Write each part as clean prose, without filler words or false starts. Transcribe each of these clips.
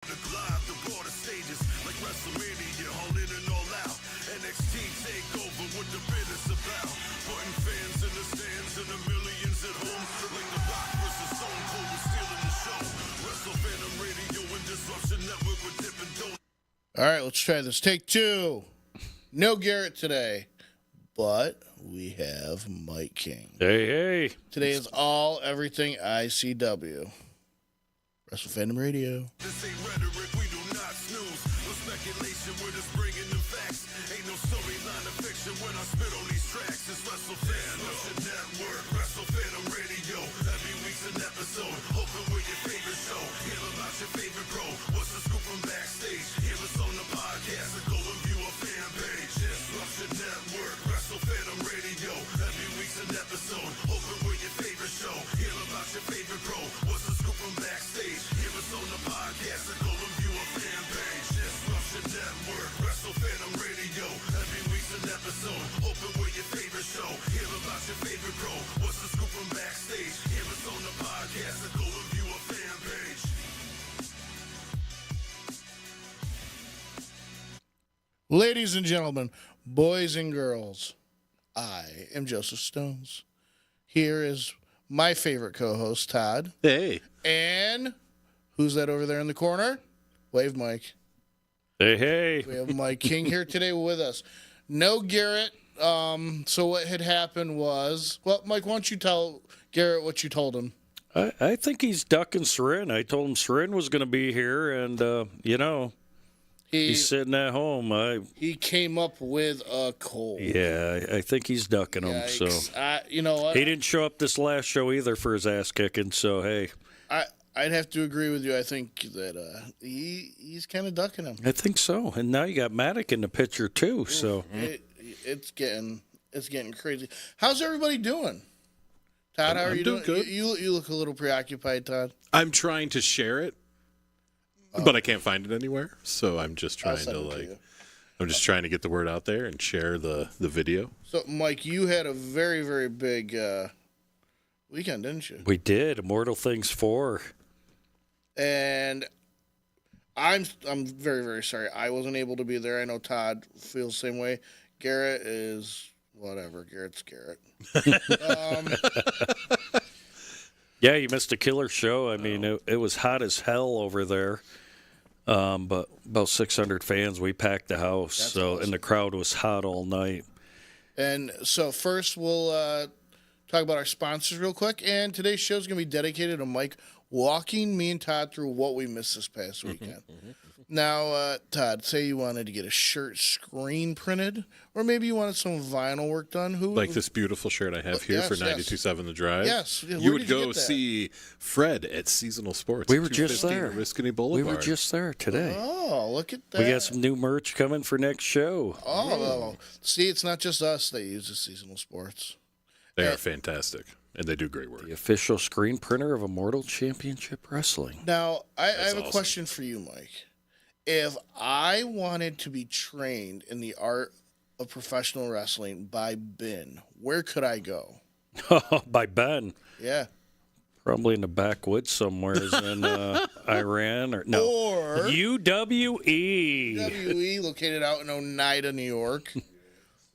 The glide, the broader stages like Wrestle Fandom, all in and all out. NXT takeover, what the bit is about. Putting fans in the stands and the millions at home. Like the Rock versus Stone Cold, we're stealing the show. Wrestle Fandom Radio and Disruption Network with Dip and Dope. All right, let's try this. Take two. No Garrett today, but we have Mike King. Hey. Today is all everything ICW. Wrestle Fandom Radio. This ain't rhetoric, we do not snooze. No speculation, we're just bringing them facts. Ain't no storyline of fiction when I spit on these tracks. It's Wrestle Fandom Network, Wrestle Fandom Radio. Every week's an episode, hoping with your favorite show. Hear about your favorite pro. What's the scoop from backstage? Hear us on the podcast and go and view our fan page. Disruption Network, Wrestle Fandom Radio. Every week's an episode, hoping with your favorite show. Hear about your favorite pro. What's the scoop from backstage? Hear us on the podcast and go and view our fan page. Disruption Network, Wrestle Fandom Radio. Every week's an episode, hoping with your favorite show. Hear about your favorite pro. What's the scoop from backstage? Hear us on the podcast and go and view our fan page. Ladies and gentlemen, boys and girls, I am Joseph Stones. Here is my favorite co-host, Todd. Hey. And who's that over there in the corner? Wave, Mike. Hey. We have Mike King here today with us. No Garrett. So what had happened was, well, Mike, why don't you tell Garrett what you told him? I think he's ducking Seren. I told him Seren was going to be here, and, he's sitting at home. He came up with a cold. Yeah, I think he's ducking him. Yikes. So You know what? he didn't show up this last show either for his ass kicking. So hey, I'd have to agree with you. I think that he's kind of ducking him. I think so. And now you got Maddock in the picture too. So it's getting crazy. How's everybody doing? Todd, how are you doing? Good. You look a little preoccupied, Todd. I'm trying to share it, but I can't find it anywhere. So I'm just trying I'm just trying to get the word out there and share the video. So, Mike, you had a very, very big weekend, didn't you? we did Immortal Things 4. And I'm very, very sorry I wasn't able to be there. I know Todd feels the same way. Garrett is whatever. Garrett's Garrett. Yeah, you missed a killer show. I mean, it was hot as hell over there. But about 600 fans, we packed the house. That's awesome. And the crowd was hot all night. And so first we'll talk about our sponsors real quick. And today's show is going to be dedicated to Mike walking me and Todd through what we missed this past weekend. Now, Todd, say you wanted to get a shirt screen printed, or maybe you wanted some vinyl work done. Like this beautiful shirt I have here for 92.7 The Drive. Yes. You would go see Fred at Seasonal Sports. We were just there. Riscony Boulevard. We were just there today. Oh, look at that. We got some new merch coming for next show. Oh, see, it's not just us that uses Seasonal Sports. They are fantastic, and they do great work. The official screen printer of Immortal Championship Wrestling. Now, I have a awesome. question for you, Mike. If I wanted to be trained in the art of professional wrestling by Ben, where could I go? By Ben. Yeah. Probably in the backwoods somewhere in Iran or no. Or UWE. WWE, located out in Oneida, New York.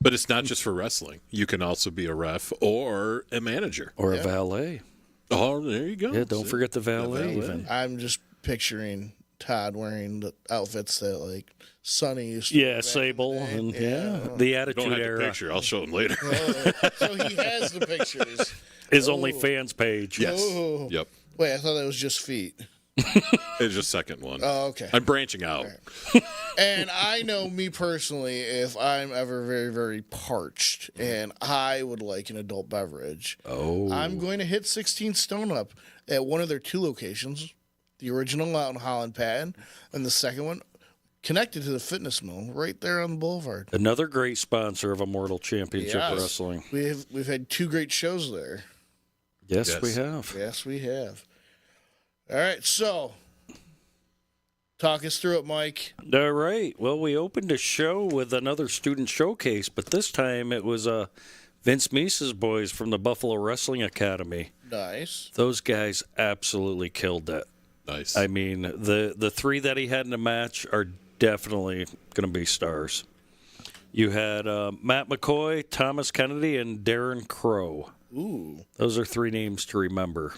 But it's not just for wrestling. You can also be a ref or a manager. Or a valet. Oh, there you go. Yeah, don't forget the valet. Even. I'm just picturing Todd wearing the outfits that, like, Sonny used to Yeah, Sable. And, the Attitude Don't have Era. the picture. I'll show them later. So he has the pictures. His OnlyFans page. Yes. Oh. Yep. Wait, I thought that was just feet. It's just second one. Oh, okay. I'm branching out. And I know me personally, if I'm ever very, very parched and I would like an adult beverage, I'm going to hit 16 Stone up at one of their two locations, the original out in Holland Patton, and the second one connected to the Fitness Mill right there on the boulevard. Another great sponsor of Immortal Championship Wrestling. We've had two great shows there. Yes, we have. Yes, we have. All right, so talk us through it, Mike. All right. Well, we opened a show with another student showcase, but this time it was Vince Mises' boys from the Buffalo Wrestling Academy. Nice. Those guys absolutely killed that. Nice. I mean, the three that he had in the match are definitely going to be stars. You had Matt McCoy, Thomas Kennedy, and Darren Crow. Ooh. Those are three names to remember.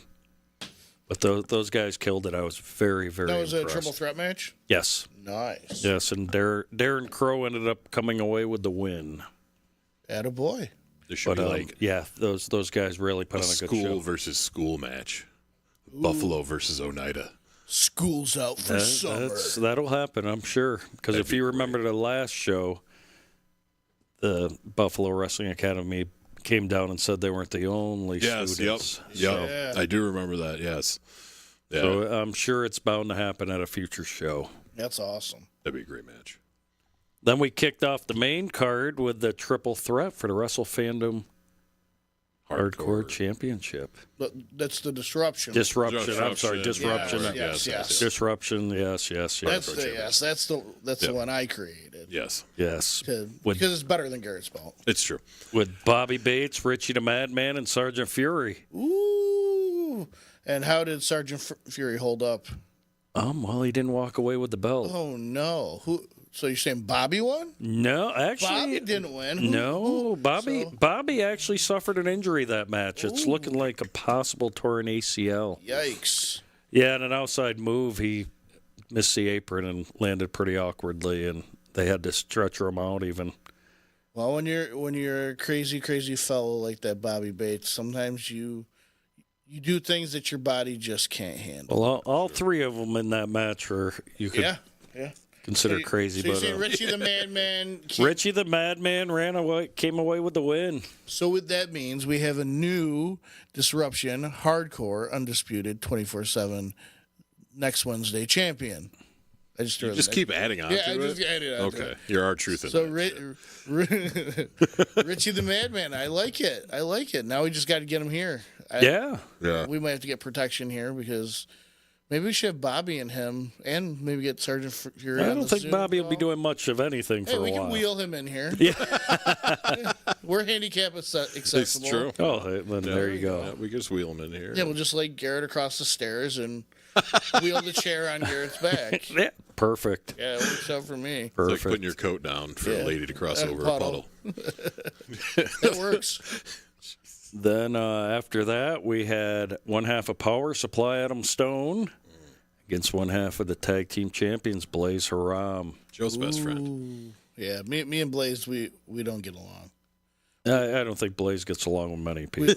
But those guys killed it. I was very, very That was impressed. a triple threat match? Yes. Nice. Yes, and Darren Crow ended up coming away with the win. Attaboy. There should But, be yeah, those guys really put a on a good school show. versus school match. Buffalo versus Oneida. School's out for summer. That'll happen, I'm sure. Because if you remember the last show, the Buffalo Wrestling Academy came down and said they weren't the only students. Yep. Yeah. I do remember that, yes. Yeah. So I'm sure it's bound to happen at a future show. That's awesome. That'd be a great match. Then we kicked off the main card with the triple threat for the Wrestle Fandom Hardcore Championship. That's the disruption. Disruption. I'm sorry, Disruption. Yes. Disruption. Yes. That's the one I created. Yes. Yes. Because it's better than Garrett's belt. It's true. With Bobby Bates, Richie the Madman, and Sergeant Fury. Ooh. And how did Sergeant Fury hold up? Well, he didn't walk away with the belt. Oh no. So you're saying Bobby won? No, actually, Bobby didn't win. Bobby actually suffered an injury that match. It's looking like a possible torn ACL. Yikes. Yeah, and an outside move, he missed the apron and landed pretty awkwardly, and they had to stretcher him out even. Well, when you're a crazy fellow like that Bobby Bates, sometimes you do things that your body just can't handle. Well, all three of them in that match were you could consider crazy. So you're but saying Richie the Madman? Richie the Madman came away with the win. So what that means, we have a new Disruption Hardcore Undisputed 24/7 next Wednesday champion. I just keep adding on to it? I just added on to Okay. it. You're our truth in So that. Richie the Madman, I like it. Now we just got to get him here. Yeah. We might have to get protection here because maybe we should have Bobby and him, and maybe get Sergeant Fury. I don't think Bobby will be doing much of anything for a while. We can wheel him in here. Yeah. We're handicap accessible. It's true. Oh, then there you go. Yeah, we can just wheel him in here. Yeah, we'll just like Garrett across the stairs and wheel the chair on Garrett's back. Yeah, perfect. Yeah, it works out for me. It's Perfect. like putting your coat down for a lady to cross over a puddle. That works. Then after that, we had one half of Power Supply, Adam Stone, against one half of the tag team champions, Blaze Haram. Joe's best friend. Yeah, me and Blaze, we don't get along. I don't think Blaze gets along with many people.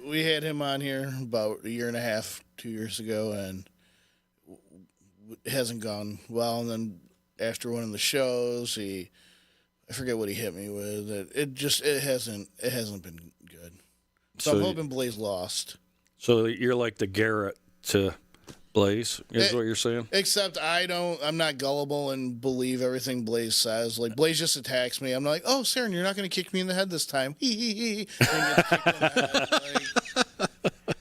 We had him on here about a year and a half, 2 years ago, and it hasn't gone well. And then after one of the shows, I forget what he hit me with. It hasn't been good. So I'm hoping Blaze lost. So you're like the Garrett to Blaze, is what you're saying? Except I'm not gullible and believe everything Blaze says. Like, Blaze just attacks me. I'm like, oh, Saren, you're not going to kick me in the head this time.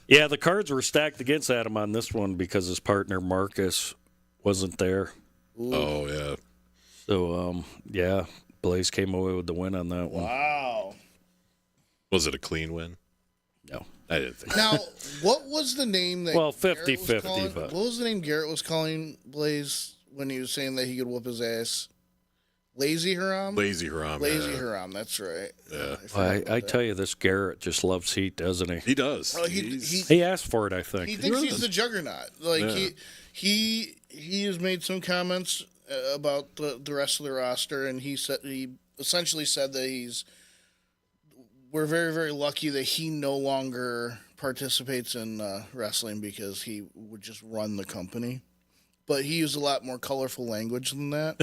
Yeah, the cards were stacked against Adam on this one because his partner Marcus wasn't there. Ooh. Oh, yeah. So, Blaze came away with the win on that one. Wow. Was it a clean win? No. I didn't think. Now, what was the name that? Well, Garrett was 50-50, calling- but- what was the name Garrett was calling Blaze when he was saying that he could whoop his ass? Lazy Haram. Lazy Haram. Lazy yeah. Haram. That's right. Yeah. I tell you, this Garrett just loves heat, doesn't he? He does. Well, He asked for it, I think. he thinks he's the juggernaut. Like he has made some comments about the rest of the roster, and he essentially said that we're very, very lucky that he no longer participates in wrestling because he would just run the company. But he used a lot more colorful language than that.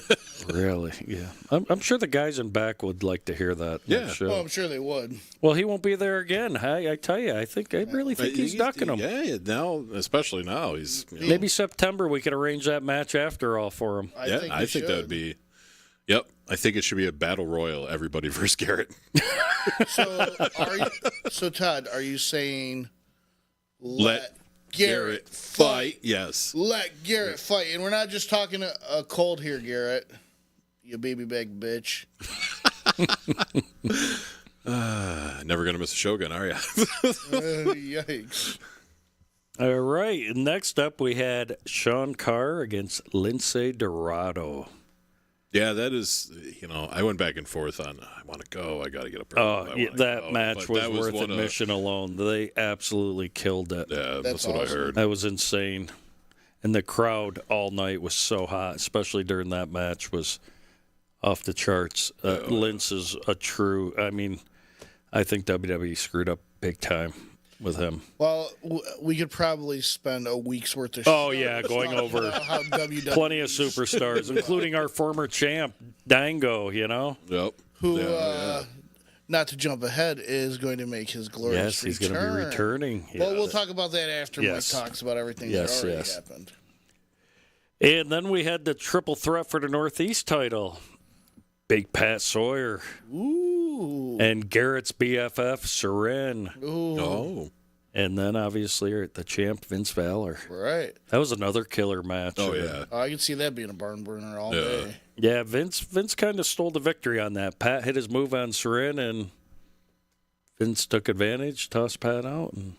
Really? Yeah. I'm sure the guys in back would like to hear that. Yeah. Next show. Oh, I'm sure they would. Well, he won't be there again. I tell you, I really think he's ducking him. Yeah, now, especially now, he's. Maybe September we could arrange that match after all for him. I think that would be. Yep, I think it should be a battle royal. Everybody versus Garrett. So Todd, are you saying Let Garrett fight? Yes. Let Garrett fight, and we're not just talking a cold here, Garrett. You baby bag bitch. Never gonna miss a Shogun, are you? Yikes. All right. Next up, we had Sean Carr against Lince Dorado. Yeah, that is, I went back and forth on, I want to go, I got to get up early. That match was worth admission alone. They absolutely killed it. Yeah, that's what awesome. I heard. That was insane. And the crowd all night was so hot, especially during that match, was off the charts. Lince is a true, I think WWE screwed up big time with him. Well, we could probably spend a week's worth of going over how WWE plenty of superstars, including our former champ, Dango, Yep. who, not to jump ahead, is going to make his glorious Yes, he's going to be returning. Well, we'll talk about that after Yes. Mike talks about everything that already happened. And then we had the triple threat for the Northeast title. Big Pat Sawyer. Ooh. And Garrett's BFF, Seren. Ooh. Oh. And then, obviously, the champ, Vince Valor. Right. That was another killer match. Oh, yeah. I can see that being a barn burner all day. Yeah, Vince kind of stole the victory on that. Pat hit his move on Seren, and Vince took advantage, tossed Pat out, and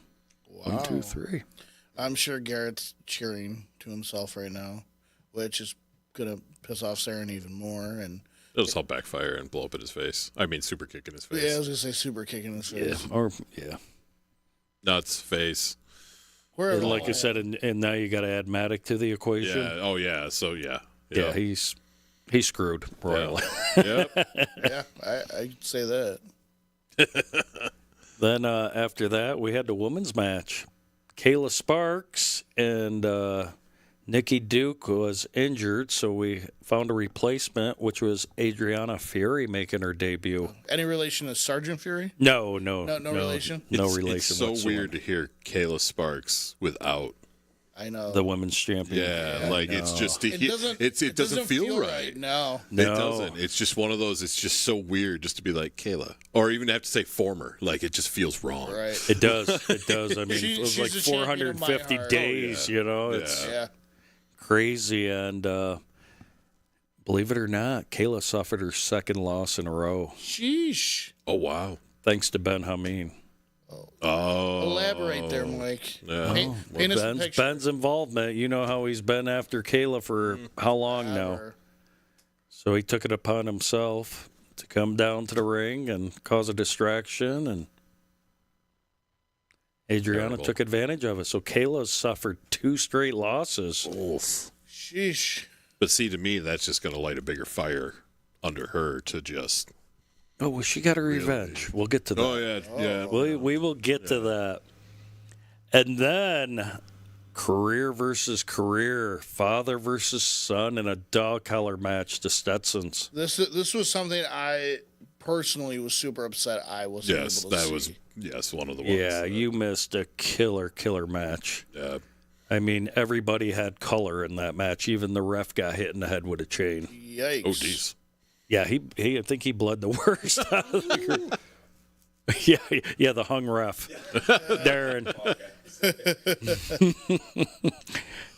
1, 2, 3. I'm sure Garrett's cheering to himself right now, which is going to piss off Saren even more. And it'll just all backfire and blow up in his face. Super kick in his face. Yeah, I was going to say super kick in his face. Nuts, face. And like I said, and now you got to add Matic to the equation. Yeah. Oh, yeah. So, yeah. Yeah, he's screwed royally. Yeah. Yeah, I'd say that. Then after that, we had the women's match. Kayla Sparks and Nikki Duke was injured, so we found a replacement, which was Adriana Fury making her debut. Any relation to Sergeant Fury? No relation? No It's relation. so whatsoever. weird to hear Kayla Sparks without. I know. The women's champion. Yeah, it's just it doesn't feel right. No. It doesn't. It's just one of those. It's just so weird just to be like Kayla, or even have to say former. Like it just feels wrong. Right. It does. It does. I mean, it was like she's a champion of my 450 heart. days. It's Yeah. crazy. And believe it or not, Kayla suffered her second loss in a row. Sheesh. Oh wow! Thanks to Ben Hameen. Oh, Elaborate there, Mike. Yeah. Paint us a picture. Ben's involvement. You know how he's been after Kayla for how long now? So he took it upon himself to come down to the ring and cause a distraction, and Adriana took advantage of it. So Kayla suffered 2 straight losses. Oof. Sheesh. But see, to me, that's just going to light a bigger fire under her to just. Oh, well, she got her revenge. We'll get to that. Oh yeah. We will get to that. And then career versus career, father versus son in a dog collar match to Stetson's. This was something I personally was super upset I wasn't able to see. Was one of the ones. Yeah, you missed a killer match. Yeah. I mean, everybody had color in that match. Even the ref got hit in the head with a chain. Yikes. Oh jeez. Yeah, I think he bled the worst out of the group. Yeah, the hung ref. Darren.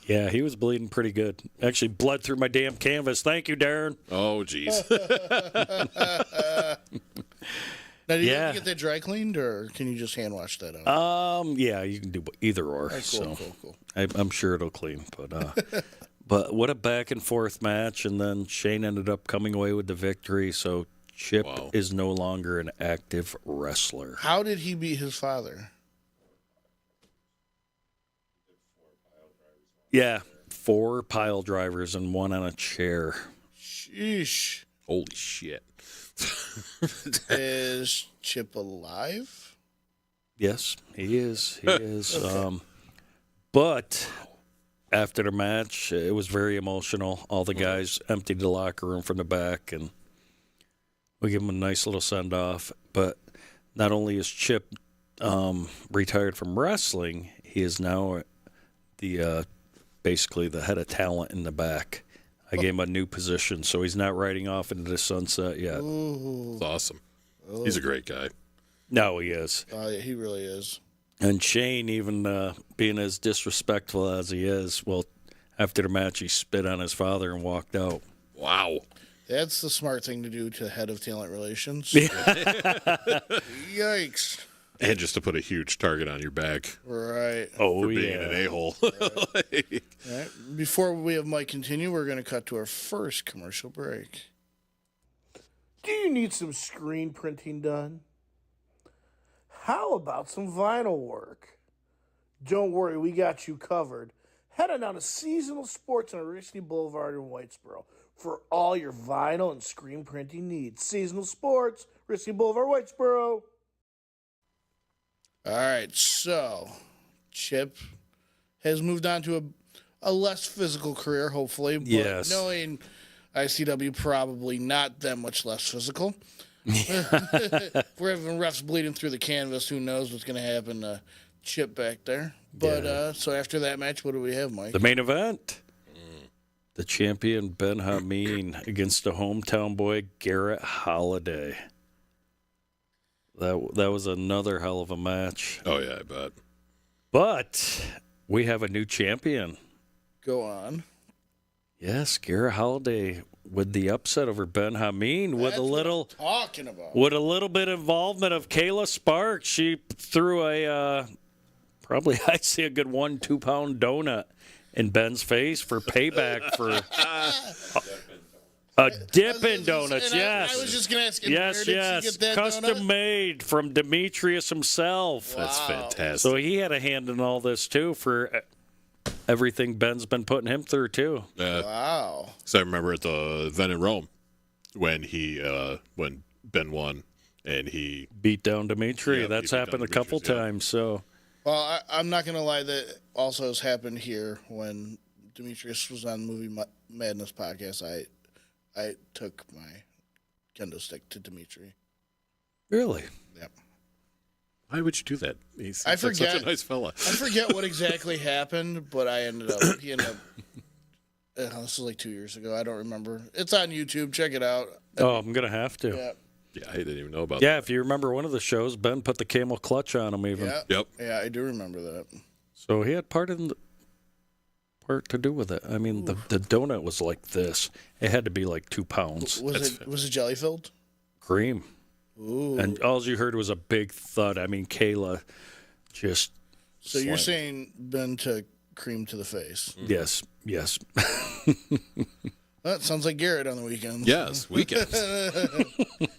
Yeah, he was bleeding pretty good. Actually bled through my damn canvas. Thank you, Darren. Oh jeez. Now, do you have to get that dry cleaned, or can you just hand wash that out? Yeah, you can do either or. Cool. I'm sure it'll clean, but what a back and forth match, and then Shane ended up coming away with the victory. So Chip is no longer an active wrestler. How did he beat his father? Yeah, 4 pile drivers and 1 on a chair. Sheesh. Holy shit. Is Chip alive? Yes, he is. He is. But after the match, it was very emotional. All the guys emptied the locker room from the back, and we give him a nice little send-off. But not only is Chip retired from wrestling, he is now the basically the head of talent in the back. I gave him a new position, so he's not riding off into the sunset yet. Ooh. It's awesome. He's a great guy. No, he is. Yeah, he really is. And Shane, even being as disrespectful as he is, well, after the match, he spit on his father and walked out. Wow. That's the smart thing to do to head of talent relations. Yikes. And just to put a huge target on your back Right. Oh, for being yeah. an a-hole. Right. Before we have Mike continue, we're going to cut to our first commercial break. Do you need some screen printing done? How about some vinyl work? Don't worry, we got you covered. Head on down to Seasonal Sports on University Boulevard in Whitesboro for all your vinyl and screen printing needs. Seasonal Sports, University Boulevard, Whitesboro. All right, so Chip has moved on to a less physical career, hopefully. But Yes. knowing ICW, probably not that much less physical. If we're having refs bleeding through the canvas, who knows what's going to happen to Chip back there. But so after that match, what do we have, Mike? The main event. The champion Ben Hameen against the hometown boy Garrett Holiday. That was another hell of a match. Oh, yeah, I bet. But we have a new champion. Go on. Yes, Garrett Holiday with the upset over Ben Hameen with That's a little what I'm talking about. with a little bit of involvement of Kayla Sparks. She threw a probably I'd say a good 1-2 pound donut in Ben's face for payback for a Dippin' Donuts. And yes, I was just going to ask, yes, where did yes, she get that custom donut? made from Demetrius himself. That's Wow. fantastic. So he had a hand in all this too for everything Ben's been putting him through too. Wow. So I remember at the event in Rome when when Ben won and he Beat down Dimitri. Yeah, That's he beat down happened a couple Demetrius, yeah. times. So Well, I'm not going to lie. That also has happened here when Demetrius was on the Movie Madness podcast. I took my kendo stick to Dimitri. really, Yep. why would you do that? He I seems like such forget- a nice fella. I forget what exactly happened, but he ended up. This was like 2 years ago. I don't remember. It's on YouTube. Check it out. oh, I'm gonna have to. Yeah. Yeah, I didn't even know about Yeah, if you remember one of the shows, Ben put the camel clutch on him even. Yeah. that. Yep. Yeah, I do remember that. So he had part to do with it. I mean, the donut was like this. It had to be like 2 pounds. Was it jelly filled? Cream. Ooh. And all you heard was a big thud. I mean, Kayla just. So you're slammed. saying Ben took cream to the face? Yes, yes. That sounds like Garrett on the weekends. Yes, weekends.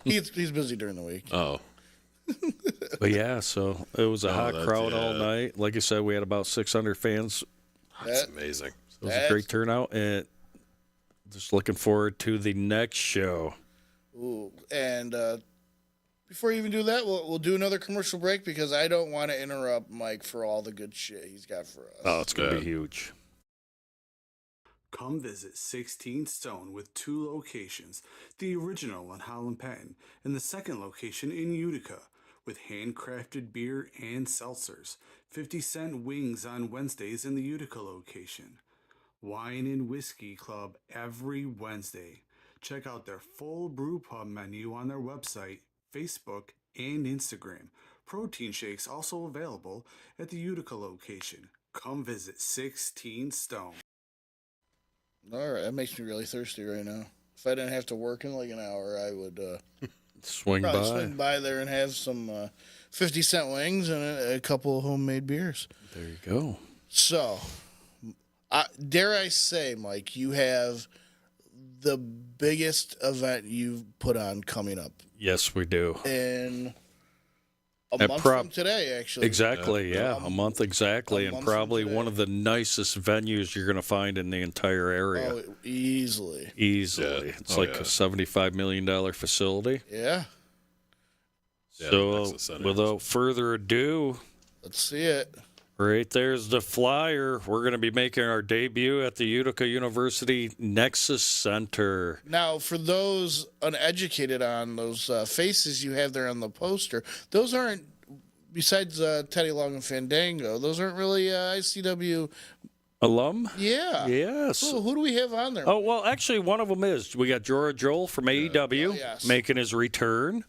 He's busy during the week. Oh, But yeah, so it was a hot that's- crowd yeah. all night. Like I said, we had about 600 fans. that's That- amazing. It was a great turnout, and just looking forward to the next show. Ooh. And before you even do that, we'll do another commercial break because I don't want to interrupt Mike for all the good shit he's got for us. Oh, it's going to Yeah. be huge. Come visit 16 Stone with 2 locations, the original on Holland Patton and the second location in Utica, with handcrafted beer and seltzers, 50-cent wings on Wednesdays in the Utica location, wine and whiskey club every Wednesday. Check out their full brew pub menu on their website, Facebook, and Instagram. Protein shakes also available at the Utica location. Come visit 16 Stone. All right, that makes me really thirsty right now. If I didn't have to work in like an hour, I would Swing probably by. swing by there and have some 50-cent wings and a couple of homemade beers. There you go. So, dare I say, Mike, you have the biggest event you've put on coming up Yes, we do. in a At month prob- from today, actually. Exactly, yeah. A month exactly, a and month probably from one today. of the nicest venues you're going to find in the entire area. Oh, easily. Easily. Yeah. It's Oh, like yeah. a $75 million facility. Yeah, Yeah, So, Nexus Center. without further ado, let's see it. right there's the flyer. We're going to be making our debut at the Utica University Nexus Center. Now, for those uneducated on those faces you have there on the poster, those aren't, besides Teddy Long and Fandango, those aren't really ICW. Alum? Yeah. Yes. Who do we have on there? Oh, well, actually, one of them is. We got Jorah Joel from AEW Oh, yes. making his return.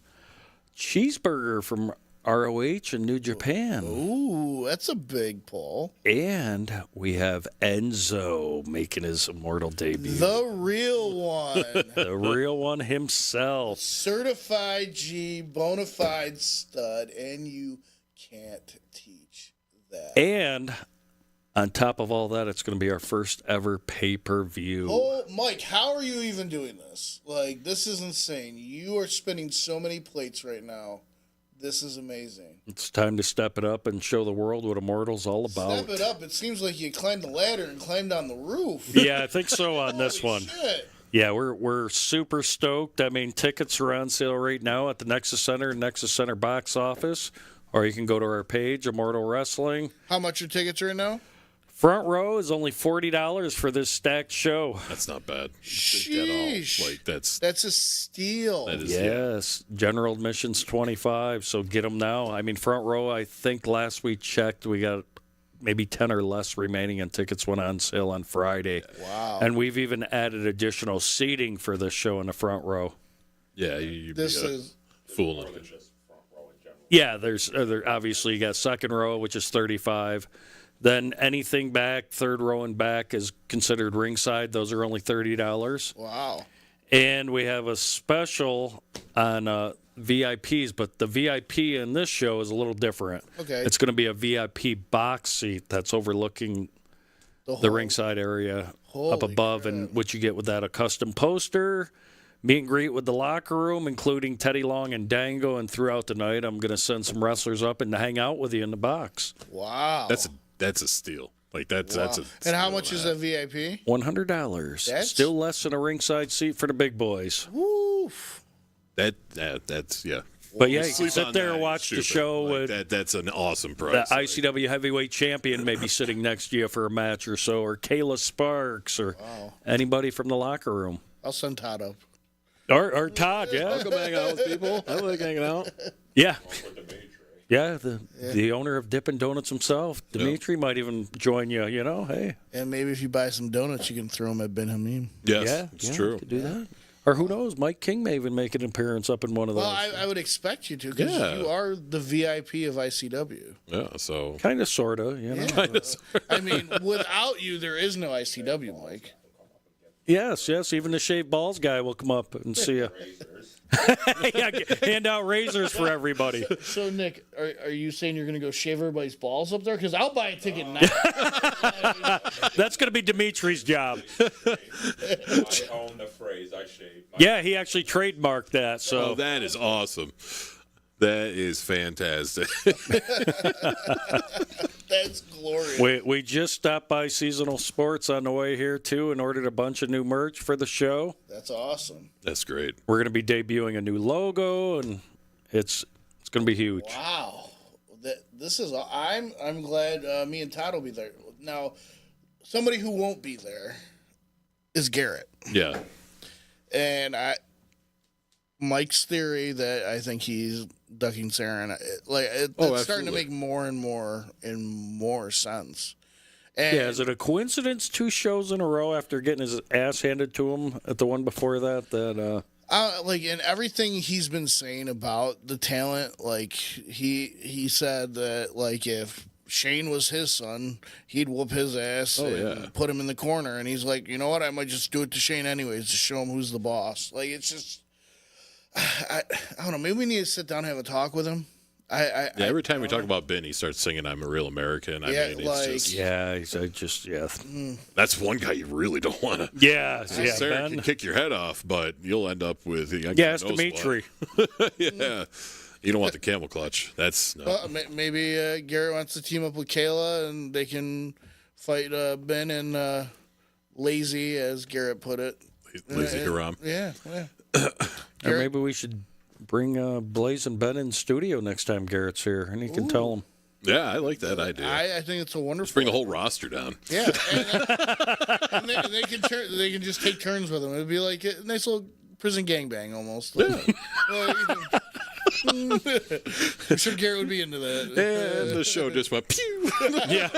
Cheeseburger from ROH in New Japan. Ooh, that's a big pull. And we have Enzo making his immortal debut. The real one. The real one himself. Certified G, bona fide stud, and you can't teach that. And on top of all that, it's going to be our first ever pay-per-view. Oh, Mike, how are you even doing this? Like, this is insane. You are spinning so many plates right now. This is amazing. It's time to step it up and show the world what Immortal's all about. Step it up. It seems like you climbed the ladder and climbed on the roof. Yeah, I think so on this Holy one. shit. Yeah, we're super stoked. I mean, tickets are on sale right now at the Nexus Center and Nexus Center box office, or you can go to our page, Immortal Wrestling. How much are tickets right now? Front row is only $40 for this stacked show. That's not bad. Sheesh. At all. Like That's a steal. that is Yes, general admission's $25, so get them now. I mean, front row, I think last we checked, we got maybe 10 or less remaining, and tickets went on sale on Friday. Wow. And we've even added additional seating for this show in the front row. Yeah, you'd This be is fooling. Yeah, there's obviously you got second row, which is $35. Then anything back, third row and back is considered ringside. Those are only $30. wow. And we have a special on VIPs, but the VIP in this show is a little different. Okay. It's going to be a VIP box seat that's overlooking the ringside area up Holy above, crap. and what you get with that, a custom poster, meet and greet with the locker room, including Teddy Long and Dango, and throughout the night, I'm going to send some wrestlers up and hang out with you in the box. Wow. That's a steal. Like that's a And how steal much of is that. a VIP? $100. That's- Still less than a ringside seat for the big boys. Woof. That's yeah. But yeah, you Sleep can sit on there that, and it's watch the stupid. show Like, with that's an awesome the price. Like, ICW heavyweight champion may be sitting next to you for a match or so, or Kayla Sparks, or anybody from the locker room. I'll send Todd up. Or Todd, yeah. I'll come hang out with people. I like hanging out. Yeah. Yeah, the owner of Dippin' Donuts himself, Dimitri, might even join you, you know, hey. And maybe if you buy some donuts, you can throw them at Ben Hameen. Yes, Yeah, it's yeah, true. could do that. Or who knows, Mike King may even make an appearance up in one of those. Well, I would expect you to because Yeah. you are the VIP of ICW. Yeah, so Kind of, sort of, you know. I mean, without you, there is no ICW, Mike. Yes, even the shaved balls guy will come up and see you. Yeah, hand out razors for everybody. So, Nick, are you saying you're going to go shave everybody's balls up there? Because I'll buy a ticket now. That's going to be Dimitri's job. I own the phrase. I shave. Yeah, he actually trademarked that. So oh, that is awesome. That is fantastic. That's glorious. we just stopped by Seasonal Sports on the way here too and ordered a bunch of new merch for the show. That's awesome. That's great. We're going to be debuting a new logo, and it's going to be huge. Wow. This is. I'm glad me and Todd will be there. Now, somebody who won't be there is Garrett. Yeah. And Mike's theory that I think he's ducking Saren, it's starting to make more and more sense. And Yeah, is it a coincidence 2 shows in a row after getting his ass handed to him at the one before that and everything he's been saying about the talent, like he said that like if Shane was his son, he'd whoop his ass and put him in the corner. And he's like, you know what? I might just do it to Shane anyways to show him who's the boss. Like, it's just, I don't know. Maybe we need to sit down and have a talk with him. Every time we talk about Ben, he starts singing "I'm a Real American." I mean, it's just that's one guy you really don't want to. Ben. Sarah can kick your head off, but you'll end up with It's Dimitri. Yeah, you don't want the camel clutch. That's no. Well, maybe Garrett wants to team up with Kayla and they can fight Ben and Lazy, as Garrett put it. Lazy Haram. Yeah. Or maybe we should bring Blaze and Ben in studio next time Garrett's here, and he can tell them. Yeah, I like that idea. I think it's a wonderful. Let's bring the whole roster down. Yeah, and they can just take turns with him. It'd be like a nice little prison gangbang almost. Yeah. I'm sure Garrett would be into that. And the show just went pew. Yeah.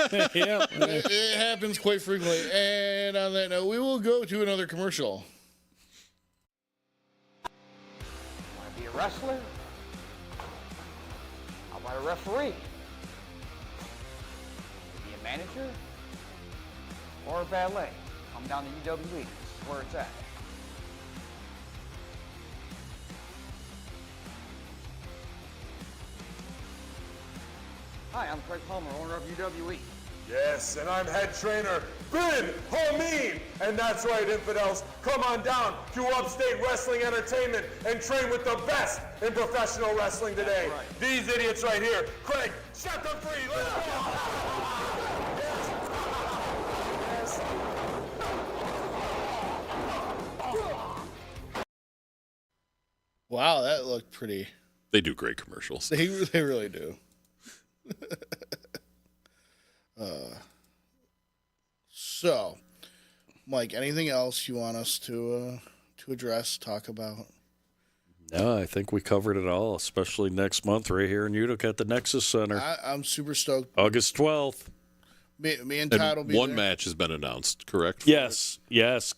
It happens quite frequently. And on that note, we will go to another commercial. Want to be a wrestler? How about a referee? Be a manager? Or a valet? Come down to UWE. That's where it's at. Hi, I'm Craig Palmer, owner of UWE. Yes, and I'm head trainer Ben Hameen. And that's right, infidels. Come on down to Upstate Wrestling Entertainment and train with the best in professional wrestling today. Right. These idiots right here. Craig, set them free. Let's go. Wow, that looked pretty. They do great commercials. They really do. So, Mike, anything else you want us to address, talk about? No, I think we covered it all, especially next month right here in Utica at the Nexus Center. I'm super stoked. August 12th. Me and Todd will be one there. match has been announced, correct? Yes.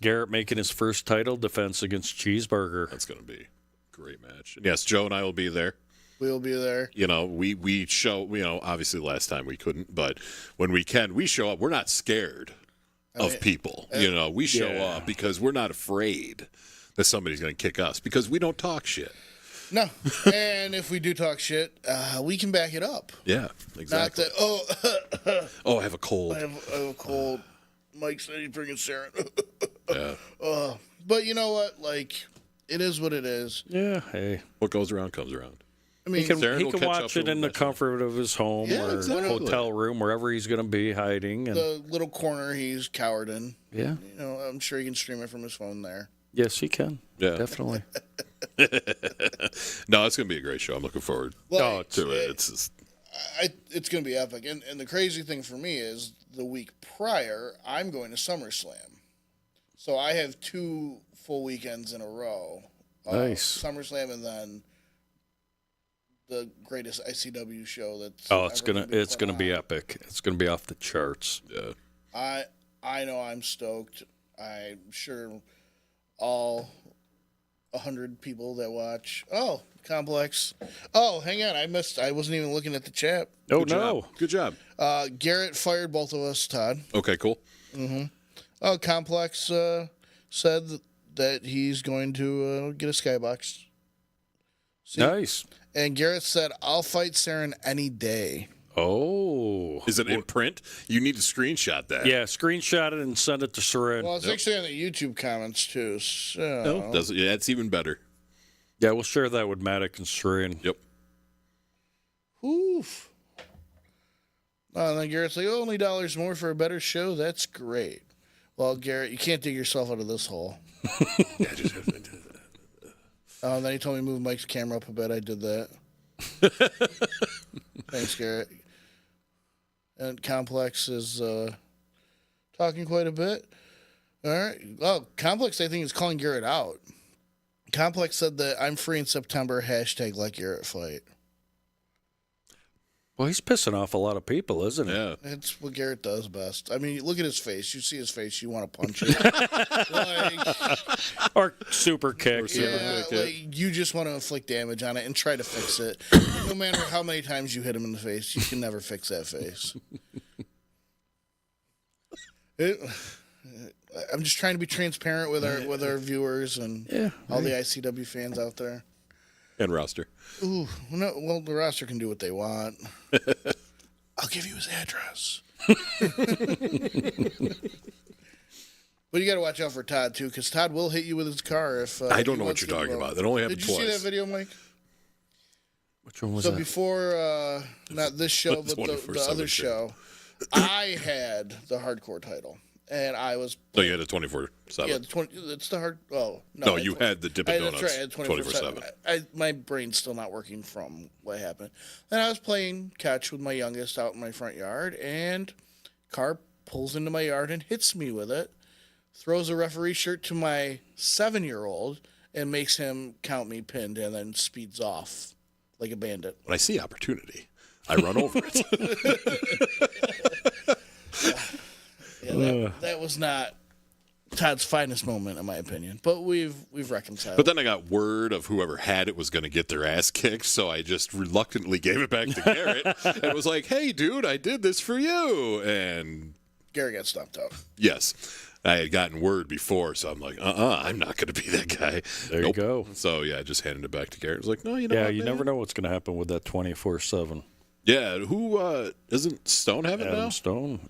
Garrett making his first title defense against Cheeseburger. That's going to be a great match. And yes, Joe and I will be there. We'll be there. You know, we show, obviously last time we couldn't, but when we can, we show up. We're not scared of people. We show up because we're not afraid that somebody's going to kick us because we don't talk shit. No. And if we do talk shit, we can back it up. Yeah, exactly. Not that, I have a cold. I have a cold. Mike said he's bringing Saren. Yeah. But you know what? Like, it is what it is. Yeah, hey. What goes around comes around. I mean, He can Darren will catch watch up it in the with comfort of his home Yeah, or exactly. hotel room, wherever he's going to be hiding. And the little corner he's cowered in. yeah, I'm sure he can stream it from his phone there. yes, he can. Yeah. Definitely. No, it's going to be a great show. I'm looking forward Like, to it. It's just, it's going to be epic. And the crazy thing for me is the week prior, I'm going to SummerSlam. So I have 2 full weekends in a row. Nice. SummerSlam and then the greatest ICW show that's It's ever been gonna put be on. epic. It's gonna be off the charts. yeah. I know I'm stoked. I'm sure all 100 people that watch. Oh, Complex. Oh, hang on. I wasn't even looking at the chat. Oh Good no! job. Good job. Garrett fired both of us, Todd. Okay, cool. Oh, Complex said that he's going to get a skybox. See? Nice. And Garrett said, I'll fight Saren any day. Oh, Is it in print? You need to screenshot that. yeah. Screenshot it and send it to Seren. Well, it's actually on the YouTube comments, too. So. No, that's even better. Yeah, we'll share that with Matic and Seren. Yep. Oof. Oh, and then Garrett's like, only $1 more for a better show? That's great. Well, Garrett, you can't dig yourself out of this hole. And then he told me to move Mike's camera up a bit. I did that. Thanks, Garrett. And Complex is talking quite a bit. All right. Well, Complex, I think, is calling Garrett out. Complex said that I'm free in September, # let Garrett fight. Well, he's pissing off a lot of people, isn't he? Yeah. It's what Garrett does best. I mean, look at his face. You see his face, you want to punch him. Like, Or super kicks. yeah, like you just want to inflict damage on it and try to fix it. No matter how many times you hit him in the face, you can never fix that face. I'm just trying to be transparent with our viewers and all the ICW fans out there. And roster. Ooh, no, well, the roster can do what they want. I'll give you his address. But you got to watch out for Todd, too, because Todd will hit you with his car if I don't he know what wants you're to talking blow. about. That only happened Did you twice. see that video, Mike? Which one was So that? before, not this show, but the 24/7 other show, I had the hardcore title. And I was... No, you had a 24/7. Yeah, it's the hard... Oh, no. No, I you had the Dippin' That's Donuts right, I had 24/7. My brain's still not working from what happened. And I was playing catch with my youngest out in my front yard, and car pulls into my yard and hits me with it, throws a referee shirt to my 7-year-old, and makes him count me pinned, and then speeds off like a bandit. When I see opportunity, I run over it. Yeah, that was not Todd's finest moment, in my opinion. But we've reconciled. But then I got word of whoever had it was going to get their ass kicked, so I just reluctantly gave it back to Garrett and was like, hey, dude, I did this for you. And Garrett got stopped out. yes, I had gotten word before, so I'm like, I'm not going to be that guy. There you go. So, yeah, I just handed it back to Garrett. I was like, no, you know Yeah, what, you man? never know what's going to happen with that 24/7. Yeah, who isn't Stone have it Adam now? Stone.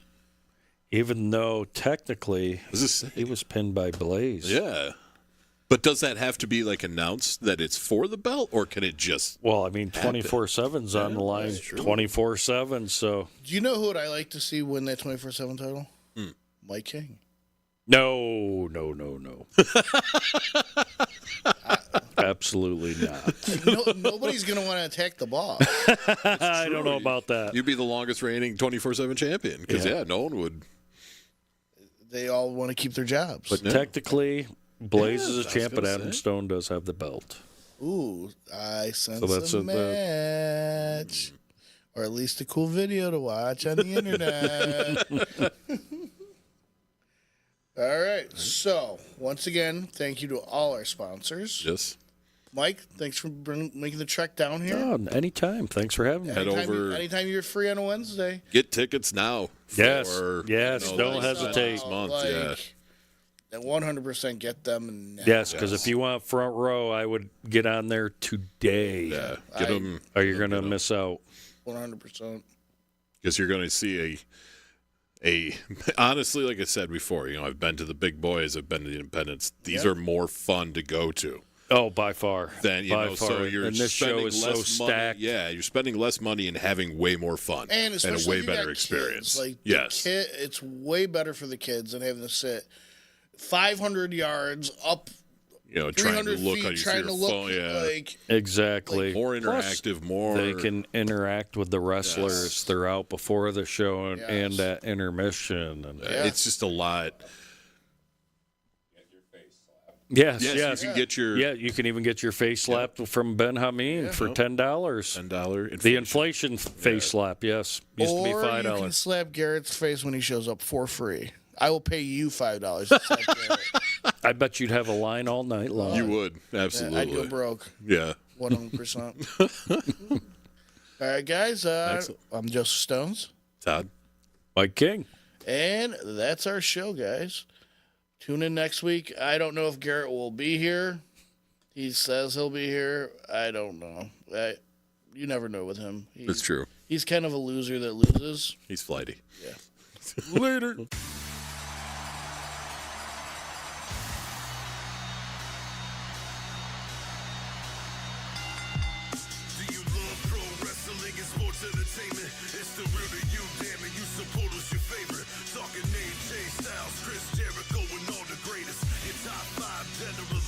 Even though technically he was pinned by Blaze. Yeah. But does that have to be like announced that it's for the belt, or can it just? Well, I mean, 24/7's on the line, 24/7. So Do you know who would I like to see win that 24/7 title? Hmm. Mike King. no. Absolutely not. Nobody's going to want to attack the boss. I don't know about that. You'd be the longest reigning 24/7 champion because no one would. They all want to keep their jobs. But technically, Blaze Yeah, is I a was champ, but gonna Adam say. Stone does have the belt. Ooh, I sense that's a match. Or at least a cool video to watch on the internet. All right. So, once again, thank you to all our sponsors. Yes. Mike, thanks for making the trek down here. Oh, anytime. Thanks for having me. Head over. Anytime you're free on a Wednesday. Get tickets now. Yes. For, Yes, don't hesitate. Next month, And 100% get them now. Yes, because if you want front row, I would get on there today. Yeah. Get them. Or you're going to miss out. 100%. Because you're going to see a honestly, like I said before, I've been to the big boys, I've been to the independents. These are more fun to go to. Oh, by far. Than by far. So you're and this show is so stacked. Yeah, you're spending less money and having way more fun And a especially way if you better got experience. Kids, like yes, it's way better for the kids than having to sit 500 yards up, trying to 300 look feet, on trying your to look phone. Yeah, like Exactly. more Plus, interactive, more. They can interact with the wrestlers throughout before the show and at intermission. And It's just a lot. Yes. You can get your you can even get your face slapped from Ben Hameen for $10. $10. The inflation face slap, yes, used to be or you can $5. slap Garrett's face when he shows up for free. I will pay you $5 to slap Garrett. I bet you'd have a line all night long. You would absolutely. I'd go broke. Yeah. 100%. All right, guys. I'm Joseph Stones. Todd. Mike King. And that's our show, guys. Tune in next week. I don't know if Garrett will be here. He says he'll be here. I don't know. You never know with him. That's true. He's kind of a loser that loses. He's flighty. Yeah. Later. Do you love pro wrestling and sports entertainment? It's the real to you, damn it. You support us, your favorite. Talking AJ Styles, Chris Jericho, and all the greatest. Your top 5 general